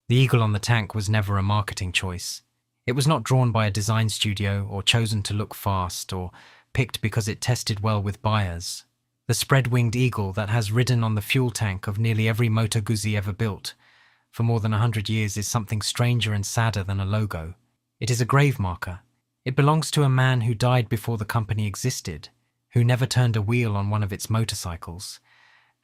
The eagle on the tank was never a marketing choice. It was not drawn by a design studio or chosen to look fast or picked because it tested well with buyers. The spread-winged eagle that has ridden on the fuel tank of nearly every Moto Guzzi ever built for more than 100 years is something stranger and sadder than a logo. It is a grave marker. It belongs to a man who died before the company existed, who never turned a wheel on one of its motorcycles,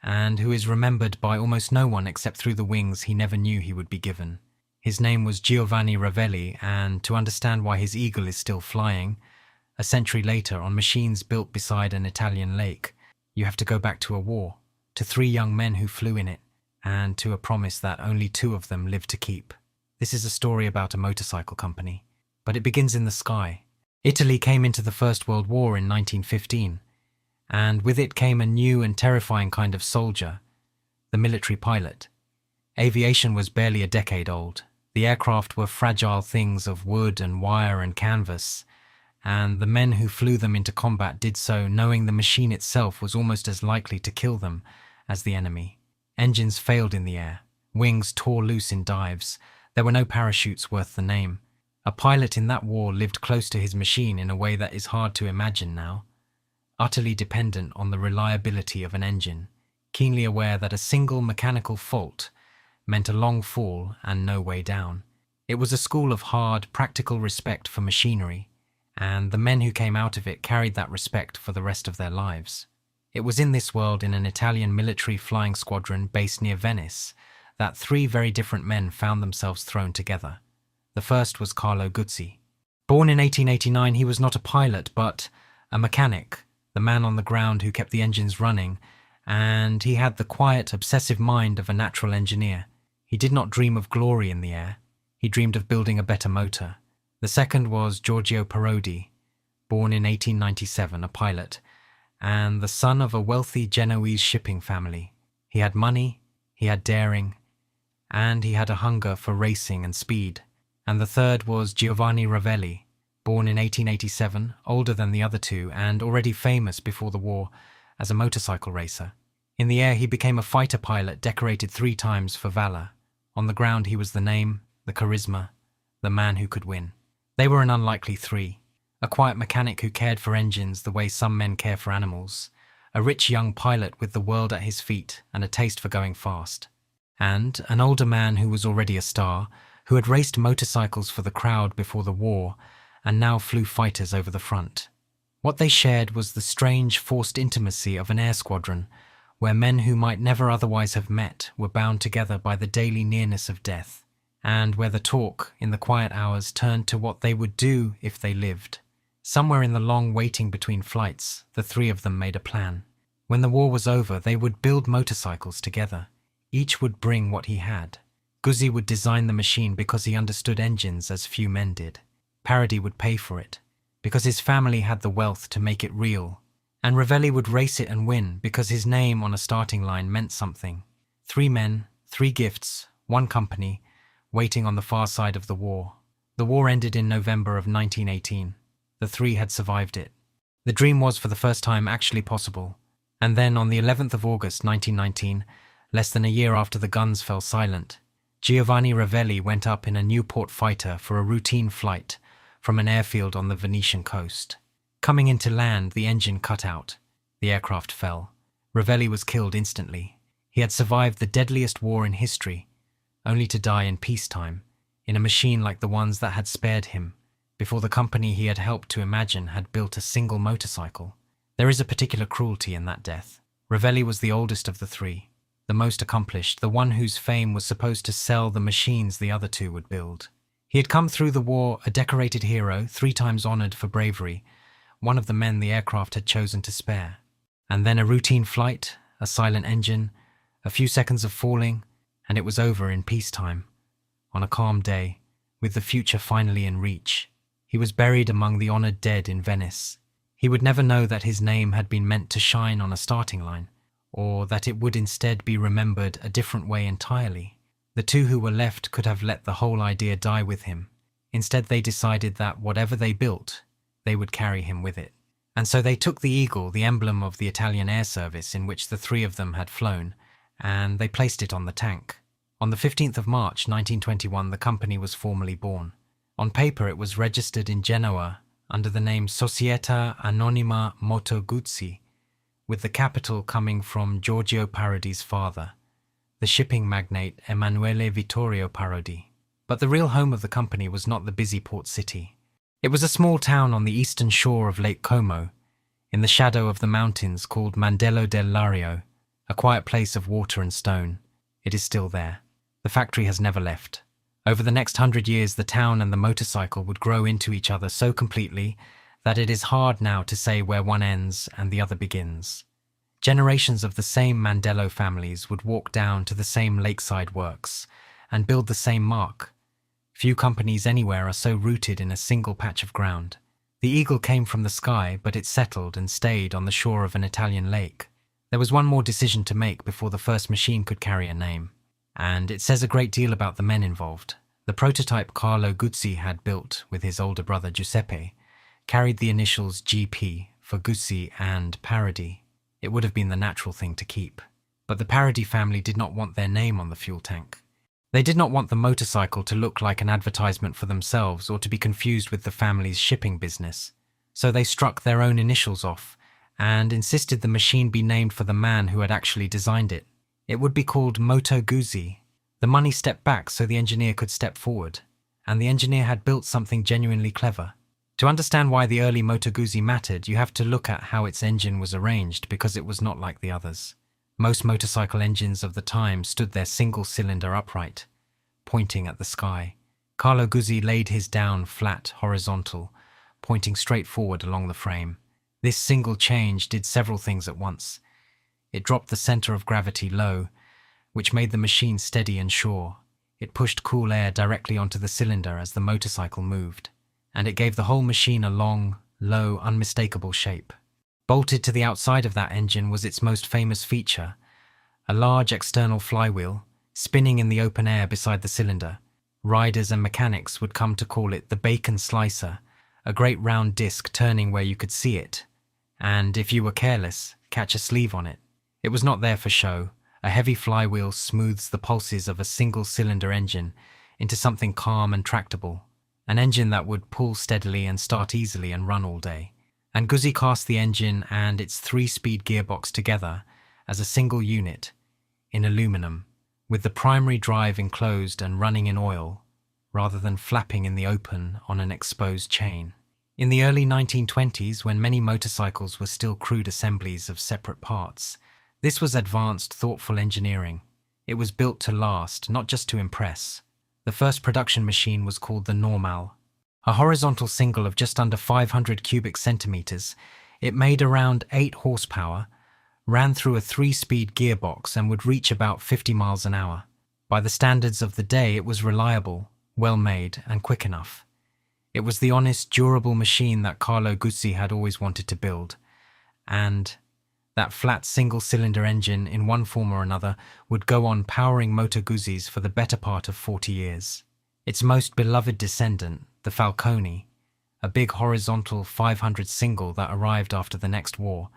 and who is remembered by almost no one except through the wings he never knew he would be given. His name was Giovanni Ravelli, and to understand why his eagle is still flying, a century later on machines built beside an Italian lake, you have to go back to a war, to 3 young men who flew in it, and to a promise that only 2 of them lived to keep. This is a story about a motorcycle company, but it begins in the sky. Italy came into the First World War in 1915, and with it came a new and terrifying kind of soldier, the military pilot. Aviation was barely a decade old. The aircraft were fragile things of wood and wire and canvas, and the men who flew them into combat did so knowing the machine itself was almost as likely to kill them as the enemy. Engines failed in the air. Wings tore loose in dives. There were no parachutes worth the name. A pilot in that war lived close to his machine in a way that is hard to imagine now. Utterly dependent on the reliability of an engine, keenly aware that a single mechanical fault meant a long fall and no way down. It was a school of hard, practical respect for machinery, and the men who came out of it carried that respect for the rest of their lives. It was in this world, in an Italian military flying squadron based near Venice, that 3 very different men found themselves thrown together. The first was Carlo Guzzi. Born in 1889, he was not a pilot, but a mechanic, the man on the ground who kept the engines running, and he had the quiet, obsessive mind of a natural engineer. He did not dream of glory in the air. He dreamed of building a better motor. The second was Giorgio Parodi, born in 1897, a pilot, and the son of a wealthy Genoese shipping family. He had money, he had daring, and he had a hunger for racing and speed. And the third was Giovanni Ravelli, born in 1887, older than the other 2 and already famous before the war as a motorcycle racer. In the air he became a fighter pilot decorated 3 times for valor. On the ground he was the name, the charisma, the man who could win. They were an unlikely 3. A quiet mechanic who cared for engines the way some men care for animals. A rich young pilot with the world at his feet and a taste for going fast. And an older man who was already a star, who had raced motorcycles for the crowd before the war and now flew fighters over the front. What they shared was the strange, forced intimacy of an air squadron, where men who might never otherwise have met were bound together by the daily nearness of death, and where the talk, in the quiet hours, turned to what they would do if they lived. Somewhere in the long waiting between flights, the 3 of them made a plan. When the war was over, they would build motorcycles together. Each would bring what he had. Guzzi would design the machine because he understood engines as few men did. Parodi would pay for it, because his family had the wealth to make it real. And Ravelli would race it and win, because his name on a starting line meant something. 3 men, 3 gifts, 1 company, waiting on the far side of the war. The war ended in November of 1918. The 3 had survived it. The dream was for the first time actually possible. And then on the 11th of August 1919, less than a year after the guns fell silent, Giovanni Ravelli went up in a Newport fighter for a routine flight from an airfield on the Venetian coast. Coming into land, the engine cut out. The aircraft fell. Ravelli was killed instantly. He had survived the deadliest war in history, only to die in peacetime, in a machine like the ones that had spared him, before the company he had helped to imagine had built a single motorcycle. There is a particular cruelty in that death. Ravelli was the oldest of the 3. The most accomplished, the one whose fame was supposed to sell the machines the other 2 would build. He had come through the war a decorated hero, 3 times honored for bravery, one of the men the aircraft had chosen to spare. And then a routine flight, a silent engine, a few seconds of falling, and it was over in peacetime, on a calm day, with the future finally in reach. He was buried among the honored dead in Venice. He would never know that his name had been meant to shine on a starting line, or that it would instead be remembered a different way entirely. The 2 who were left could have let the whole idea die with him. Instead, they decided that whatever they built, they would carry him with it. And so they took the eagle, the emblem of the Italian air service in which the 3 of them had flown, and they placed it on the tank. On the 15th of March 1921, the company was formally born. On paper, it was registered in Genoa under the name Società Anonima Moto Guzzi, with the capital coming from Giorgio Parodi's father, the shipping magnate Emanuele Vittorio Parodi. But the real home of the company was not the busy port city. It was a small town on the eastern shore of Lake Como, in the shadow of the mountains, called Mandello del Lario, a quiet place of water and stone. It is still there. The factory has never left. Over the next 100 years, the town and the motorcycle would grow into each other so completely that it is hard now to say where one ends and the other begins. Generations of the same Mandello families would walk down to the same lakeside works and build the same marque. Few companies anywhere are so rooted in a single patch of ground. The eagle came from the sky, but it settled and stayed on the shore of an Italian lake. There was one more decision to make before the first machine could carry a name. And it says a great deal about the men involved. The prototype Carlo Guzzi had built with his older brother Giuseppe carried the initials GP for Guzzi and Parodi. It would have been the natural thing to keep. But the Parodi family did not want their name on the fuel tank. They did not want the motorcycle to look like an advertisement for themselves or to be confused with the family's shipping business. So they struck their own initials off and insisted the machine be named for the man who had actually designed it. It would be called Moto Guzzi. The money stepped back so the engineer could step forward, and the engineer had built something genuinely clever. To understand why the early Moto Guzzi mattered, you have to look at how its engine was arranged, because it was not like the others. Most motorcycle engines of the time stood their single-cylinder upright, pointing at the sky. Carlo Guzzi laid his down flat, horizontal, pointing straight forward along the frame. This single change did several things at once. It dropped the center of gravity low, which made the machine steady and sure. It pushed cool air directly onto the cylinder as the motorcycle moved, and it gave the whole machine a long, low, unmistakable shape. Bolted to the outside of that engine was its most famous feature, a large external flywheel, spinning in the open air beside the cylinder. Riders and mechanics would come to call it the bacon slicer, a great round disc turning where you could see it, and, if you were careless, catch a sleeve on it. It was not there for show. A heavy flywheel smooths the pulses of a single-cylinder engine into something calm and tractable, an engine that would pull steadily and start easily and run all day. And Guzzi cast the engine and its 3-speed gearbox together as a single unit, in aluminum, with the primary drive enclosed and running in oil, rather than flapping in the open on an exposed chain. In the early 1920s, when many motorcycles were still crude assemblies of separate parts, this was advanced, thoughtful engineering. It was built to last, not just to impress. The first production machine was called the Normal. A horizontal single of just under 500 cubic centimeters, it made around 8 horsepower, ran through a 3-speed gearbox and would reach about 50 miles an hour. By the standards of the day, it was reliable, well made, and quick enough. It was the honest, durable machine that Carlo Guzzi had always wanted to build, and that flat single-cylinder engine, in one form or another, would go on powering Moto Guzzis for the better part of 40 years. Its most beloved descendant, the Falcone, a big horizontal 500 single that arrived after the next war,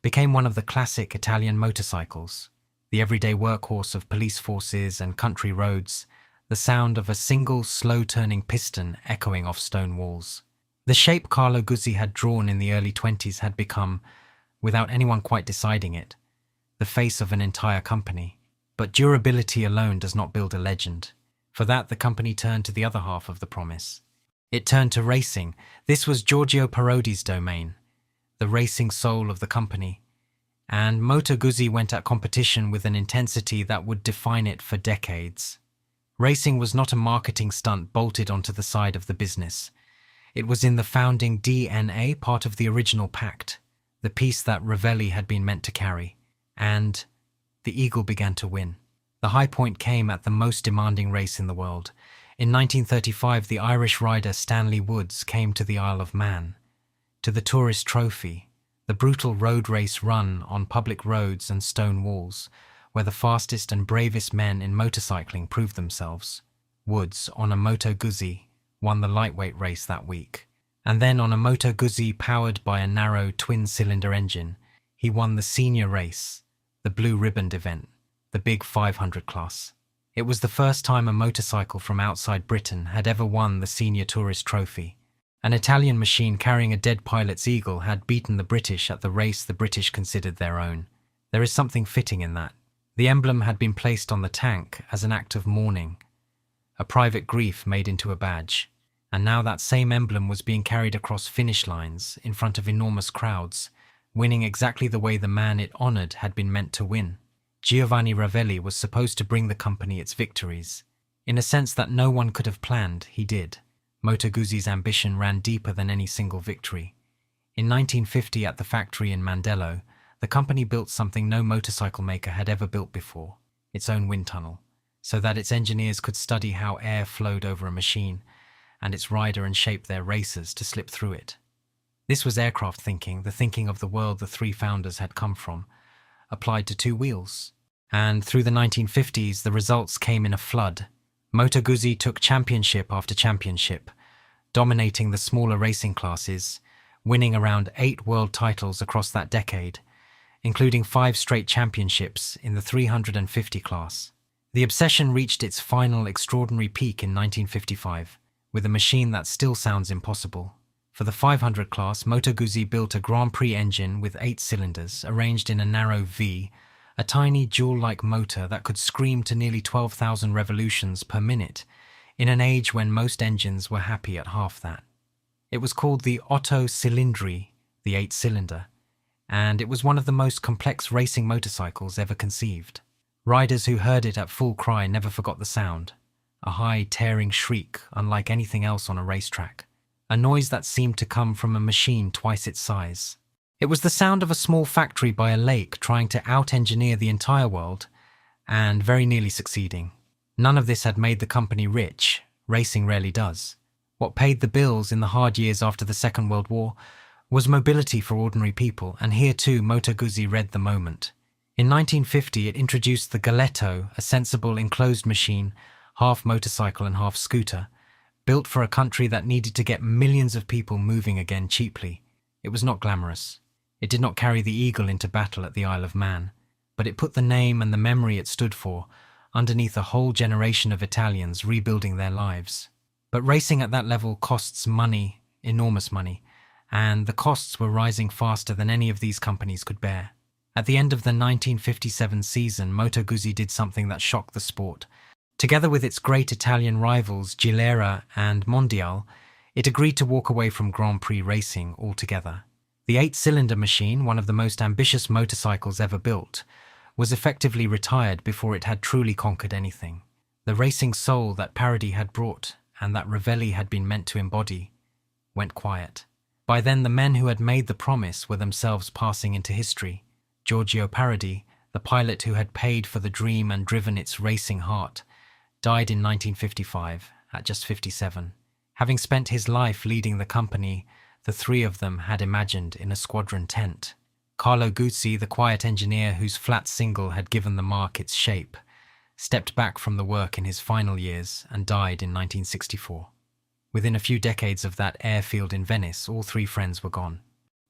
became one of the classic Italian motorcycles, the everyday workhorse of police forces and country roads, the sound of a single slow-turning piston echoing off stone walls. The shape Carlo Guzzi had drawn in the early 20s had become, without anyone quite deciding it, the face of an entire company. But durability alone does not build a legend. For that, the company turned to the other half of the promise. It turned to racing. This was Giorgio Parodi's domain, the racing soul of the company. And Moto Guzzi went at competition with an intensity that would define it for decades. Racing was not a marketing stunt bolted onto the side of the business. It was in the founding DNA, part of the original pact, the piece that Ravelli had been meant to carry. And the eagle began to win. The high point came at the most demanding race in the world. In 1935, the Irish rider Stanley Woods came to the Isle of Man, to the Tourist Trophy, the brutal road race run on public roads and stone walls, where the fastest and bravest men in motorcycling proved themselves. Woods, on a Moto Guzzi, won the lightweight race that week. And then on a Moto Guzzi powered by a narrow twin-cylinder engine, he won the senior race, the blue ribboned event, the big 500 class. It was the first time a motorcycle from outside Britain had ever won the Senior Tourist Trophy. An Italian machine carrying a dead pilot's eagle had beaten the British at the race the British considered their own. There is something fitting in that. The emblem had been placed on the tank as an act of mourning, a private grief made into a badge. And now that same emblem was being carried across finish lines in front of enormous crowds, winning exactly the way the man it honoured had been meant to win. Giovanni Ravelli was supposed to bring the company its victories. In a sense that no one could have planned, he did. Moto Guzzi's ambition ran deeper than any single victory. In 1950 at the factory in Mandello, the company built something no motorcycle maker had ever built before, its own wind tunnel, so that its engineers could study how air flowed over a machine and its rider and shape their racers to slip through it. This was aircraft thinking, the thinking of the world the three founders had come from, applied to two wheels. And through the 1950s, the results came in a flood. Moto Guzzi took championship after championship, dominating the smaller racing classes, winning around 8 world titles across that decade, including 5 straight championships in the 350 class. The obsession reached its final extraordinary peak in 1955, with a machine that still sounds impossible. For the 500 class, Moto Guzzi built a Grand Prix engine with 8 cylinders, arranged in a narrow V, a tiny jewel-like motor that could scream to nearly 12,000 revolutions per minute, in an age when most engines were happy at half that. It was called the Otto Cylindri, the 8-cylinder, and it was one of the most complex racing motorcycles ever conceived. Riders who heard it at full cry never forgot the sound, a high, tearing shriek unlike anything else on a racetrack, a noise that seemed to come from a machine twice its size. It was the sound of a small factory by a lake trying to out-engineer the entire world, and very nearly succeeding. None of this had made the company rich. Racing rarely does. What paid the bills in the hard years after the Second World War was mobility for ordinary people, and here too Moto Guzzi read the moment. In 1950 it introduced the Galetto, a sensible enclosed machine, half motorcycle and half scooter, built for a country that needed to get millions of people moving again cheaply. It was not glamorous. It did not carry the eagle into battle at the Isle of Man, but it put the name and the memory it stood for underneath a whole generation of Italians rebuilding their lives. But racing at that level costs money, enormous money, and the costs were rising faster than any of these companies could bear. At the end of the 1957 season, Moto Guzzi did something that shocked the sport. Together with its great Italian rivals Gilera and Mondial, it agreed to walk away from Grand Prix racing altogether. The 8-cylinder machine, one of the most ambitious motorcycles ever built, was effectively retired before it had truly conquered anything. The racing soul that Parodi had brought, and that Ravelli had been meant to embody, went quiet. By then the men who had made the promise were themselves passing into history. Giorgio Parodi, the pilot who had paid for the dream and driven its racing heart, died in 1955 at just 57. Having spent his life leading the company the three of them had imagined in a squadron tent. Carlo Guzzi, the quiet engineer whose flat single had given the marque its shape, stepped back from the work in his final years and died in 1964. Within a few decades of that airfield in Venice, all three friends were gone.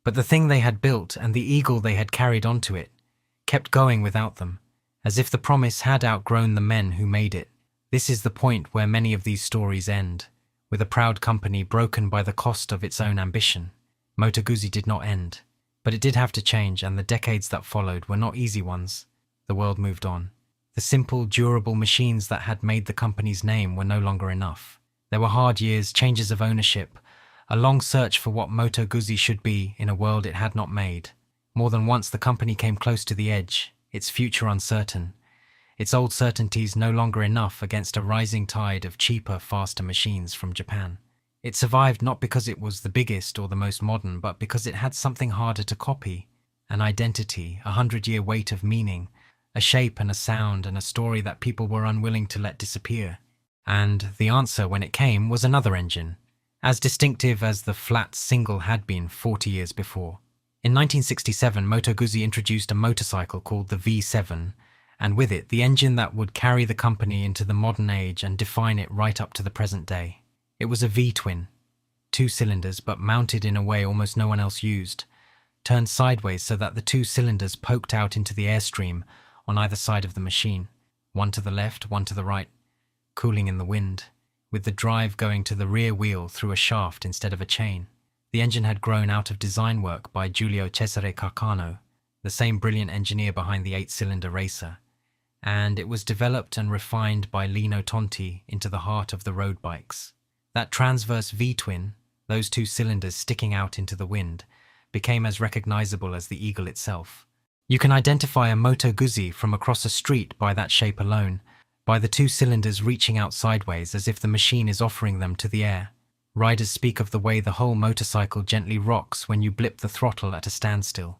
But the thing they had built and the eagle they had carried onto it kept going without them, as if the promise had outgrown the men who made it. This is the point where many of these stories end, with a proud company broken by the cost of its own ambition. Moto Guzzi did not end, but it did have to change, and the decades that followed were not easy ones. The world moved on. The simple, durable machines that had made the company's name were no longer enough. There were hard years, changes of ownership, a long search for what Moto Guzzi should be in a world it had not made. More than once the company came close to the edge, its future uncertain, its old certainties no longer enough against a rising tide of cheaper, faster machines from Japan. It survived not because it was the biggest or the most modern, but because it had something harder to copy, an identity, 100-year weight of meaning, a shape and a sound and a story that people were unwilling to let disappear. And the answer, when it came, was another engine, as distinctive as the flat single had been 40 years before. In 1967, Moto Guzzi introduced a motorcycle called the V7, and with it, the engine that would carry the company into the modern age and define it right up to the present day. It was a V-twin, 2 cylinders but mounted in a way almost no one else used, turned sideways so that the 2 cylinders poked out into the airstream on either side of the machine. one to the left, one to the right, cooling in the wind, with the drive going to the rear wheel through a shaft instead of a chain. The engine had grown out of design work by Giulio Cesare Carcano, the same brilliant engineer behind the 8-cylinder racer, and it was developed and refined by Lino Tonti into the heart of the road bikes. That transverse V-twin, those two cylinders sticking out into the wind, became as recognizable as the Eagle itself. You can identify a Moto Guzzi from across a street by that shape alone, by the two cylinders reaching out sideways as if the machine is offering them to the air. Riders speak of the way the whole motorcycle gently rocks when you blip the throttle at a standstill,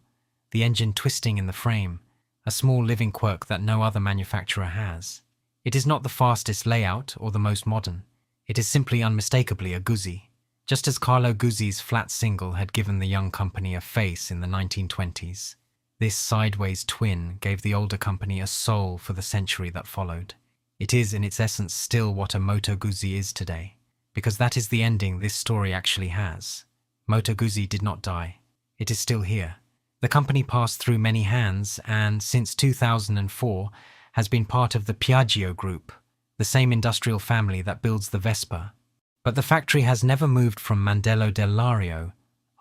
the engine twisting in the frame, a small living quirk that no other manufacturer has. It is not the fastest layout or the most modern. It is simply unmistakably a Guzzi. Just as Carlo Guzzi's flat single had given the young company a face in the 1920s, this sideways twin gave the older company a soul for the century that followed. It is in its essence still what a Moto Guzzi is today, because that is the ending this story actually has. Moto Guzzi did not die. It is still here. The company passed through many hands and, since 2004, has been part of the Piaggio Group, the same industrial family that builds the Vespa. But the factory has never moved from Mandello del Lario,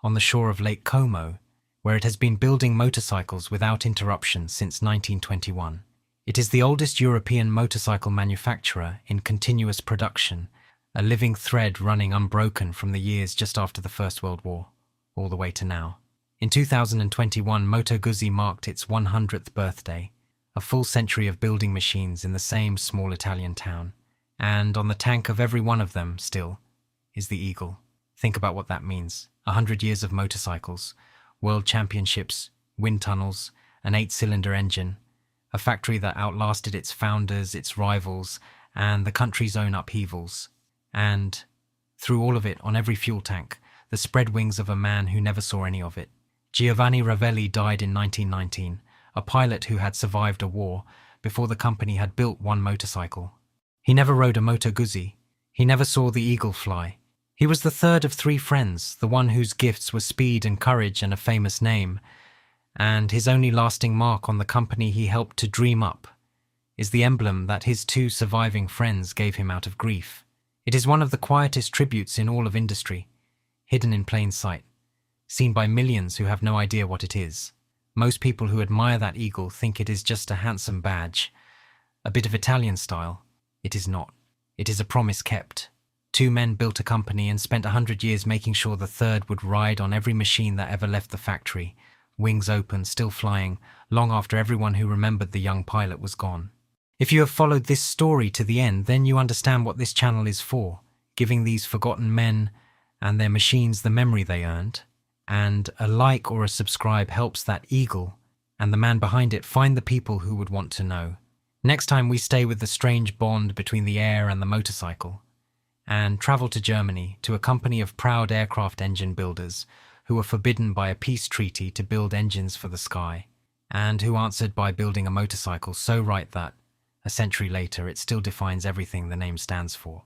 on the shore of Lake Como, where it has been building motorcycles without interruption since 1921. It is the oldest European motorcycle manufacturer in continuous production, a living thread running unbroken from the years just after the First World War, all the way to now. In 2021, Moto Guzzi marked its 100th birthday, a full century of building machines in the same small Italian town. And on the tank of every one of them, still, is the Eagle. Think about what that means. 100 years of motorcycles, world championships, wind tunnels, an 8-cylinder engine, a factory that outlasted its founders, its rivals, and the country's own upheavals. And, through all of it, on every fuel tank, the spread wings of a man who never saw any of it. Giovanni Ravelli died in 1919, a pilot who had survived a war before the company had built one motorcycle. He never rode a Moto Guzzi. He never saw the Eagle fly. He was the third of 3 friends, the one whose gifts were speed and courage and a famous name, and his only lasting mark on the company he helped to dream up is the emblem that his 2 surviving friends gave him out of grief. It is one of the quietest tributes in all of industry, hidden in plain sight, seen by millions who have no idea what it is. Most people who admire that Eagle think it is just a handsome badge, a bit of Italian style. It is not. It is a promise kept. 2 men built a company and spent 100 years making sure the third would ride on every machine that ever left the factory, wings open, still flying, long after everyone who remembered the young pilot was gone. If you have followed this story to the end, then you understand what this channel is for, giving these forgotten men and their machines the memory they earned. And a like or a subscribe helps that Eagle and the man behind it find the people who would want to know. Next time we stay with the strange bond between the air and the motorcycle, and travel to Germany to a company of proud aircraft engine builders who were forbidden by a peace treaty to build engines for the sky, and who answered by building a motorcycle so right that, a century later, it still defines everything the name stands for.